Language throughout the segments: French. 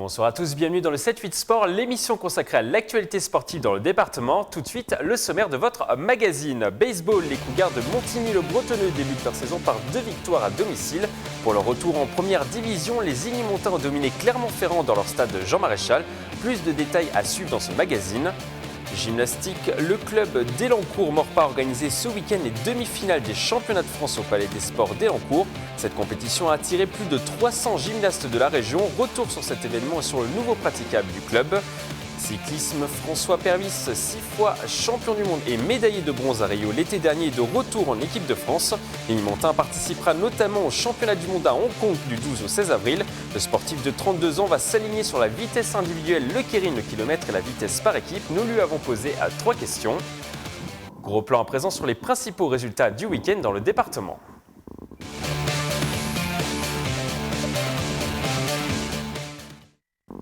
Bonsoir à tous, bienvenue dans le 7-8 Sport, l'émission consacrée à l'actualité sportive dans le département. Tout de suite, le sommaire de votre magazine. Baseball, les Cougars de Montigny-le-Bretonneux débutent leur saison par 2 victoires à domicile. Pour leur retour en première division, les Igny-Montins ont dominé Clermont-Ferrand dans leur stade Jean Maréchal. Plus de détails à suivre dans ce magazine. Gymnastique, le club d'Élancourt-Maurepas a organisé ce week-end les demi-finales des championnats de France au Palais des Sports d'Élancourt. Cette compétition a attiré plus de 300 gymnastes de la région. Retour sur cet événement et sur le nouveau praticable du club. Cyclisme, François Pervis, 6 fois champion du monde et médaillé de bronze à Rio l'été dernier, de retour en équipe de France. L'Igny-Montin participera notamment au championnat du monde à Hong Kong du 12 au 16 avril. Le sportif de 32 ans va s'aligner sur la vitesse individuelle, le keirin, le kilomètre et la vitesse par équipe. Nous lui avons posé 3 questions. Gros plan à présent sur les principaux résultats du week-end dans le département.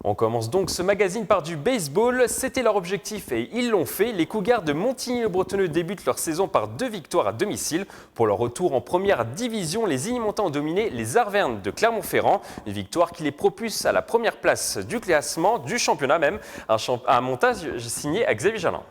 On commence donc ce magazine par du baseball. C'était leur objectif et ils l'ont fait. Les Cougars de Montigny-le-Bretonneux débutent leur saison par 2 victoires à domicile. Pour leur retour en première division, les Igny-Montins ont dominé les Arvernes de Clermont-Ferrand. Une victoire qui les propulse à la première place du classement, du championnat même. Un montage signé à Xavier Jalin.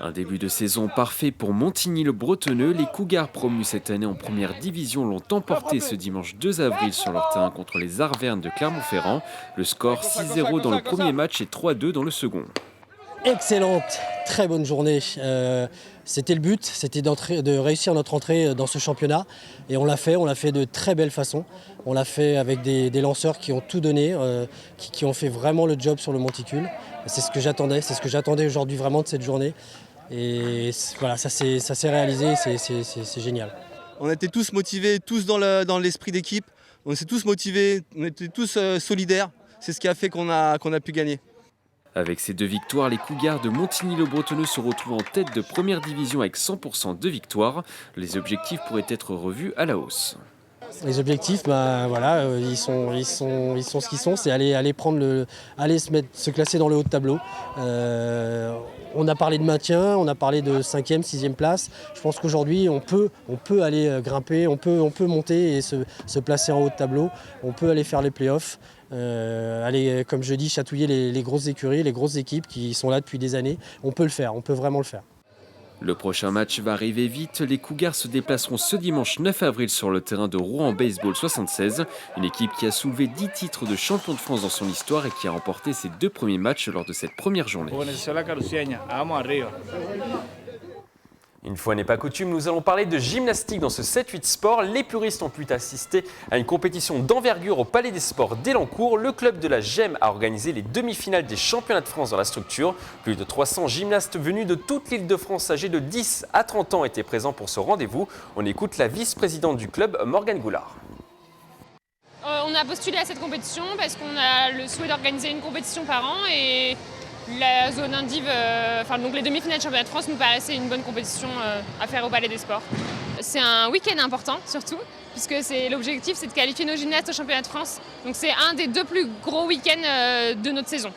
Un début de saison parfait pour Montigny-le-Bretonneux. Les Cougars promus cette année en première division l'ont emporté ce dimanche 2 avril sur leur terrain contre les Arvernes de Clermont-Ferrand. Le score 6-0 dans le premier match et 3-2 dans le second. Excellente, très bonne journée. C'était le but, c'était de réussir notre entrée dans ce championnat. Et on l'a fait de très belle façon. On l'a fait avec des lanceurs qui ont tout donné, qui ont fait vraiment le job sur le monticule. C'est ce que j'attendais aujourd'hui vraiment de cette journée. Et voilà, ça s'est réalisé, c'est génial. On était tous motivés, tous dans l'esprit d'équipe. On s'est tous motivés, on était tous solidaires. C'est ce qui a fait qu'on a pu gagner. Avec ces 2 victoires, les Cougars de Montigny-le-Bretonneux se retrouvent en tête de première division avec 100% de victoires. Les objectifs pourraient être revus à la hausse. Les objectifs, ils sont ce qu'ils sont, c'est aller se classer dans le haut de tableau. On a parlé de maintien, on a parlé de 5e, 6e place. Je pense qu'aujourd'hui, on peut aller grimper, on peut monter et se placer en haut de tableau. On peut aller faire les playoffs. Aller, comme je dis, chatouiller les grosses écuries, les grosses équipes qui sont là depuis des années. On peut le faire, on peut vraiment le faire. Le prochain match va arriver vite. Les Cougars se déplaceront ce dimanche 9 avril sur le terrain de Rouen Baseball 76. Une équipe qui a soulevé 10 titres de champion de France dans son histoire et qui a remporté ses 2 premiers matchs lors de cette première journée. Une fois n'est pas coutume, nous allons parler de gymnastique dans ce 7-8 Sport. Les puristes ont pu assister à une compétition d'envergure au Palais des Sports d'Élancourt. Le club de la GEM a organisé les demi-finales des championnats de France dans la structure. Plus de 300 gymnastes venus de toute l'Île-de-France âgés de 10 à 30 ans étaient présents pour ce rendez-vous. On écoute la vice-présidente du club, Morgane Goulard. On a postulé à cette compétition parce qu'on a le souhait d'organiser une compétition par an et la zone Indiv, donc les demi-finales de championnat de France nous paraissaient une bonne compétition à faire au Palais des Sports. C'est un week-end important surtout, puisque l'objectif c'est de qualifier nos gymnastes au championnat de France. Donc c'est un des 2 plus gros week-ends de notre saison.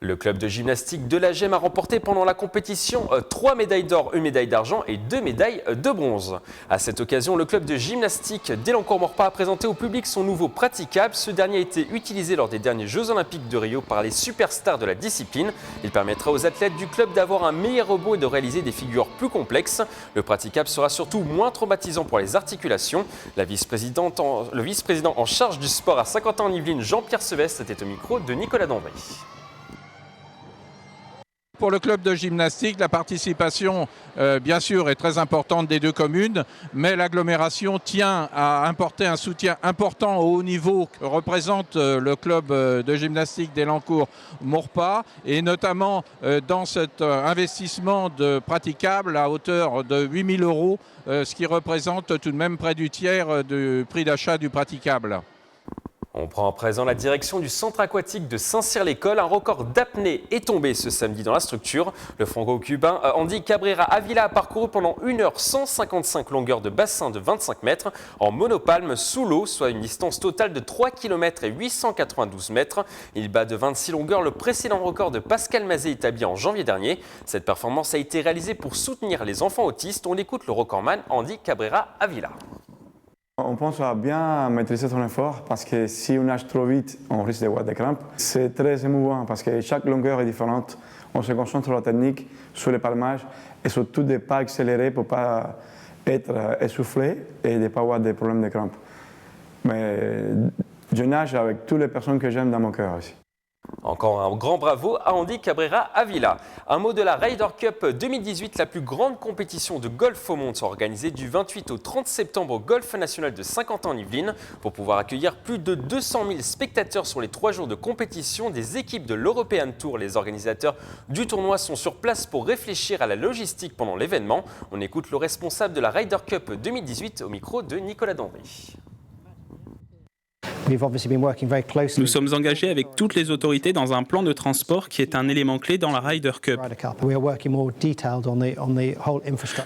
Le club de gymnastique de la GEM a remporté pendant la compétition 3 médailles d'or, 1 médaille d'argent et 2 médailles de bronze. À cette occasion, le club de gymnastique d'Élancourt-Maurepas a présenté au public son nouveau praticable. Ce dernier a été utilisé lors des derniers Jeux Olympiques de Rio par les superstars de la discipline. Il permettra aux athlètes du club d'avoir un meilleur rebond et de réaliser des figures plus complexes. Le praticable sera surtout moins traumatisant pour les articulations. Le vice-président en charge du sport à Saint-Quentin-en-Yvelines, Jean-Pierre Sevestre, était au micro de Nicolas Dambry. Pour le club de gymnastique, la participation, bien sûr, est très importante des 2 communes, mais l'agglomération tient à apporter un soutien important au haut niveau que représente le club de gymnastique d'Élancourt-Maurepas, et notamment dans cet investissement de praticable à hauteur de 8 000 €, ce qui représente tout de même près du tiers du prix d'achat du praticable. On prend à présent la direction du centre aquatique de Saint-Cyr-l'École. Un record d'apnée est tombé ce samedi dans la structure. Le franco-cubain Andy Cabrera Avila a parcouru pendant 1 heure 155 longueurs de bassin de 25 mètres en monopalme sous l'eau, soit une distance totale de 3 km et 892 mètres. Il bat de 26 longueurs le précédent record de Pascal Mazet établi en janvier dernier. Cette performance a été réalisée pour soutenir les enfants autistes. On écoute le recordman Andy Cabrera Avila. On pense à bien maîtriser son effort parce que si on nage trop vite, on risque d'avoir des crampes. C'est très émouvant parce que chaque longueur est différente. On se concentre sur la technique, sur le palmage et surtout de ne pas accélérer pour ne pas être essoufflé et de ne pas avoir des problèmes de crampes. Mais je nage avec toutes les personnes que j'aime dans mon cœur aussi. Encore un grand bravo à Andy Cabrera Avila. Un mot de la Ryder Cup 2018, la plus grande compétition de golf au monde, sera organisée du 28 au 30 septembre au Golf National de Saint-Quentin-en-Yvelines. Pour pouvoir accueillir plus de 200 000 spectateurs sur les 3 jours de compétition, des équipes de l'European Tour, les organisateurs du tournoi, sont sur place pour réfléchir à la logistique pendant l'événement. On écoute le responsable de la Ryder Cup 2018 au micro de Nicolas Dandry. Nous sommes engagés avec toutes les autorités dans un plan de transport qui est un élément clé dans la Ryder Cup.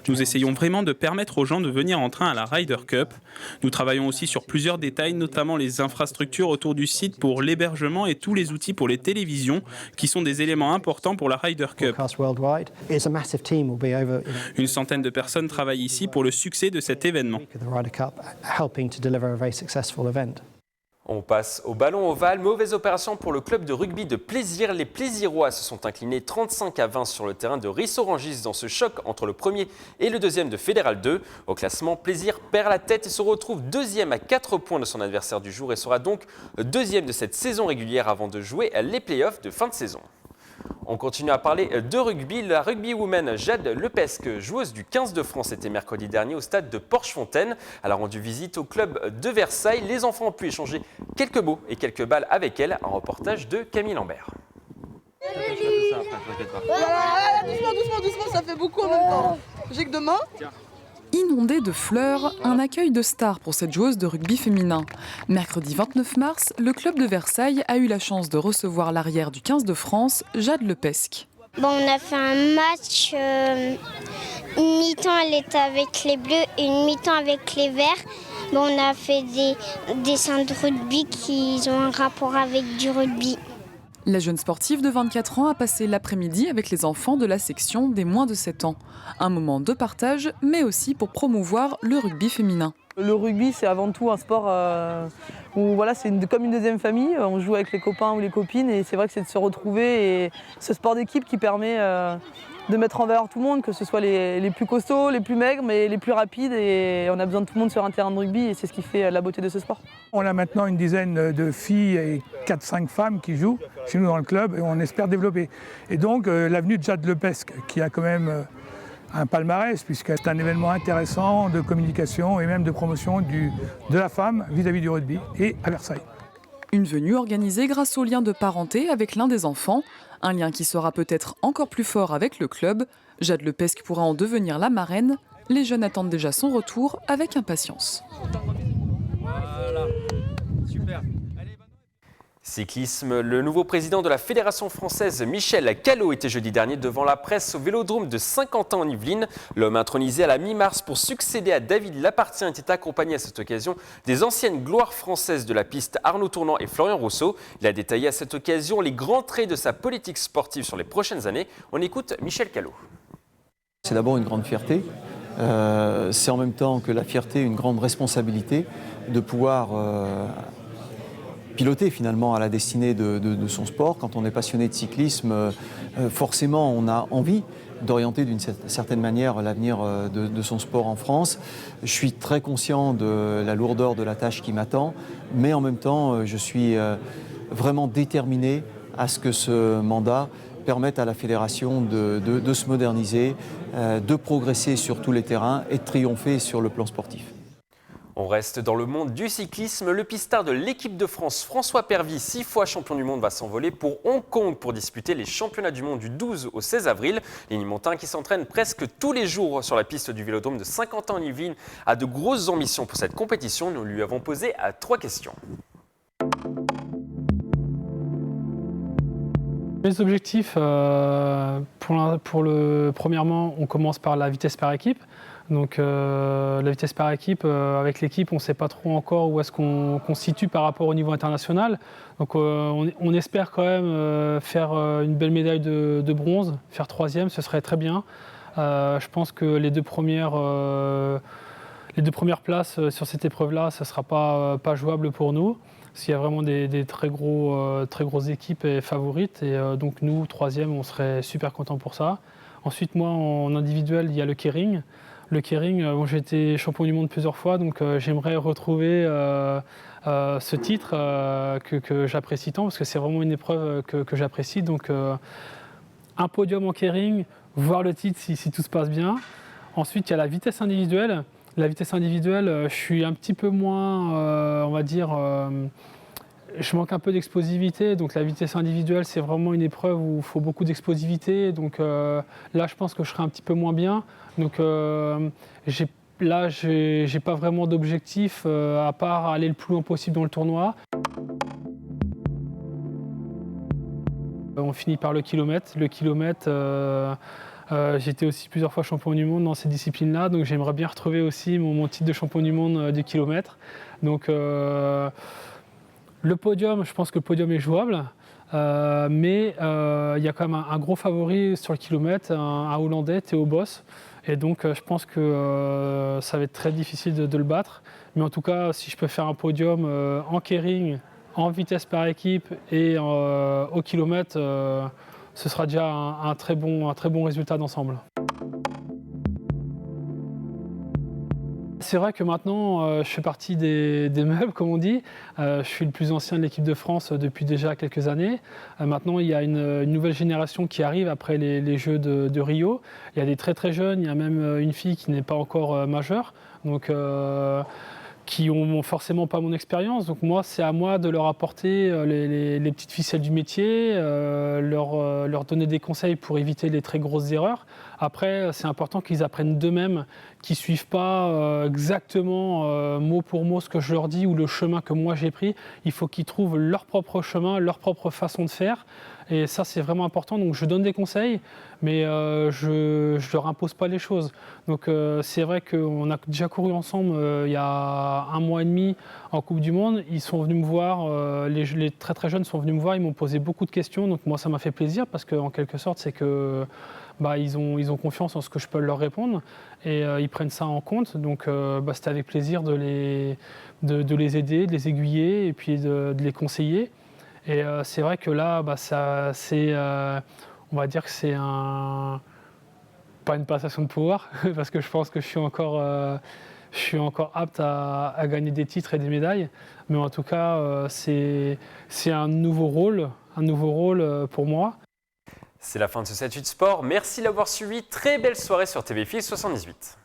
Nous essayons vraiment de permettre aux gens de venir en train à la Ryder Cup. Nous travaillons aussi sur plusieurs détails, notamment les infrastructures autour du site pour l'hébergement et tous les outils pour les télévisions, qui sont des éléments importants pour la Ryder Cup. Une centaine de personnes travaillent ici pour le succès de cet événement. On passe au ballon ovale. Mauvaise opération pour le club de rugby de Plaisir. Les Plaisirois se sont inclinés 35-20 sur le terrain de Ris-Orangis dans ce choc entre le premier et le deuxième de Fédéral 2. Au classement, Plaisir perd la tête et se retrouve deuxième à 4 points de son adversaire du jour et sera donc deuxième de cette saison régulière avant de jouer les playoffs de fin de saison. On continue à parler de rugby. La rugbywoman Jade Lepesque, joueuse du 15 de France, était mercredi dernier au stade de Porchefontaine. Elle a rendu visite au club de Versailles. Les enfants ont pu échanger quelques mots et quelques balles avec elle. Un reportage de Camille Lambert. Doucement, ça fait beaucoup en même temps. J'ai que 2 mains. Inondé de fleurs, un accueil de star pour cette joueuse de rugby féminin. Mercredi 29 mars, le club de Versailles a eu la chance de recevoir l'arrière du 15 de France, Jade Lepesque. Bon, on a fait un match, une mi-temps elle était avec les bleus et une mi-temps avec les verts. Bon, on a fait des dessins de rugby qui ont un rapport avec du rugby. La jeune sportive de 24 ans a passé l'après-midi avec les enfants de la section des moins de 7 ans. Un moment de partage, mais aussi pour promouvoir le rugby féminin. Le rugby, c'est avant tout un sport où voilà, c'est comme une deuxième famille. On joue avec les copains ou les copines et c'est vrai que c'est de se retrouver. Et ce sport d'équipe qui permet de mettre en valeur tout le monde, que ce soit les plus costauds, les plus maigres, mais les plus rapides. Et on a besoin de tout le monde sur un terrain de rugby et c'est ce qui fait la beauté de ce sport. On a maintenant une dizaine de filles et 4-5 femmes qui jouent chez nous dans le club et on espère développer. Et donc l'avenue de Jade Lepesque, qui a quand même un palmarès, puisque c'est un événement intéressant de communication et même de promotion de la femme vis-à-vis du rugby et à Versailles. Une venue organisée grâce au lien de parenté avec l'un des enfants, un lien qui sera peut-être encore plus fort avec le club. Jade Lepesque pourra en devenir la marraine. Les jeunes attendent déjà son retour avec impatience. Voilà, super. Cyclisme, le nouveau président de la Fédération française, Michel Callot, était jeudi dernier devant la presse au Vélodrome de Saint-Quentin-en-Yvelines. L'homme intronisé à la mi-mars pour succéder à David Lapartien était accompagné à cette occasion des anciennes gloires françaises de la piste Arnaud Tournant et Florian Rousseau. Il a détaillé à cette occasion les grands traits de sa politique sportive sur les prochaines années. On écoute Michel Callot. C'est d'abord une grande fierté. C'est en même temps que la fierté, une grande responsabilité de pouvoir piloter finalement à la destinée de son sport. Quand on est passionné de cyclisme, forcément on a envie d'orienter d'une certaine manière l'avenir de son sport en France. Je suis très conscient de la lourdeur de la tâche qui m'attend, mais en même temps je suis vraiment déterminé à ce que ce mandat permette à la fédération de se moderniser, de progresser sur tous les terrains et de triompher sur le plan sportif. On reste dans le monde du cyclisme. Le pistard de l'équipe de France, François Pervy, 6 fois champion du monde, va s'envoler pour Hong Kong pour disputer les championnats du monde du 12 au 16 avril. L'Ignimontain, qui s'entraîne presque tous les jours sur la piste du Vélodrome de Saint-Quentin-en-Yvelines, a de grosses ambitions pour cette compétition. Nous lui avons posé 3 questions. Les objectifs, premièrement, on commence par la vitesse par équipe. Donc la vitesse par équipe, avec l'équipe, on ne sait pas trop encore où est-ce qu'on se situe par rapport au niveau international. Donc on espère quand même faire une belle médaille de bronze, faire 3e, ce serait très bien. Je pense que les 2 premières, les 2 premières places sur cette épreuve-là, ce ne sera pas jouable pour nous. Parce qu'il y a vraiment des très grosses équipes et favorites. Et donc nous, 3e, on serait super contents pour ça. Ensuite, moi, en individuel, il y a le keirin. Le keirin, j'ai été champion du monde plusieurs fois, donc j'aimerais retrouver ce titre que j'apprécie tant, parce que c'est vraiment une épreuve que j'apprécie. Donc un podium en keirin, voir le titre si tout se passe bien. Ensuite, il y a la vitesse individuelle. La vitesse individuelle, je suis un petit peu moins, on va dire, je manque un peu d'explosivité. Donc la vitesse individuelle, c'est vraiment une épreuve où il faut beaucoup d'explosivité. Donc là, je pense que je serai un petit peu moins bien. Donc là, j'ai pas vraiment d'objectif à part aller le plus loin possible dans le tournoi. On finit par le kilomètre. Le kilomètre, j'étais aussi plusieurs fois champion du monde dans ces disciplines-là, donc j'aimerais bien retrouver aussi mon titre de champion du monde du kilomètre. Donc le podium, je pense que le podium est jouable, mais il y a quand même un gros favori sur le kilomètre, un Hollandais, Theo Bos. Et donc je pense que ça va être très difficile de le battre. Mais en tout cas, si je peux faire un podium en keirin, en vitesse par équipe et au kilomètre, ce sera déjà un très bon résultat d'ensemble. C'est vrai que maintenant, je fais partie des meubles, comme on dit. Je suis le plus ancien de l'équipe de France depuis déjà quelques années. Maintenant, il y a une nouvelle génération qui arrive après les Jeux de Rio. Il y a des très très jeunes, il y a même une fille qui n'est pas encore majeure. Donc, qui n'ont forcément pas mon expérience. Donc moi, c'est à moi de leur apporter les petites ficelles du métier, leur donner des conseils pour éviter les très grosses erreurs. Après, c'est important qu'ils apprennent d'eux-mêmes, qu'ils ne suivent pas exactement mot pour mot ce que je leur dis ou le chemin que moi j'ai pris. Il faut qu'ils trouvent leur propre chemin, leur propre façon de faire. Et ça, c'est vraiment important. Donc, je donne des conseils, mais je ne leur impose pas les choses. Donc, c'est vrai qu'on a déjà couru ensemble il y a 1 mois et demi en Coupe du Monde. Ils sont venus me voir, les très très jeunes sont venus me voir, ils m'ont posé beaucoup de questions. Donc, moi, ça m'a fait plaisir parce qu'en quelque sorte, c'est que ils ont confiance en ce que je peux leur répondre et ils prennent ça en compte. Donc, c'était avec plaisir de les aider, de les aiguiller et puis de les conseiller. Et c'est vrai que là, on va dire que c'est pas une passation de pouvoir, parce que je pense que je suis encore apte à gagner des titres et des médailles. Mais en tout cas, c'est un nouveau rôle pour moi. C'est la fin de ce 7-8 Sport. Merci de l'avoir suivi. Très belle soirée sur TVFIL 78.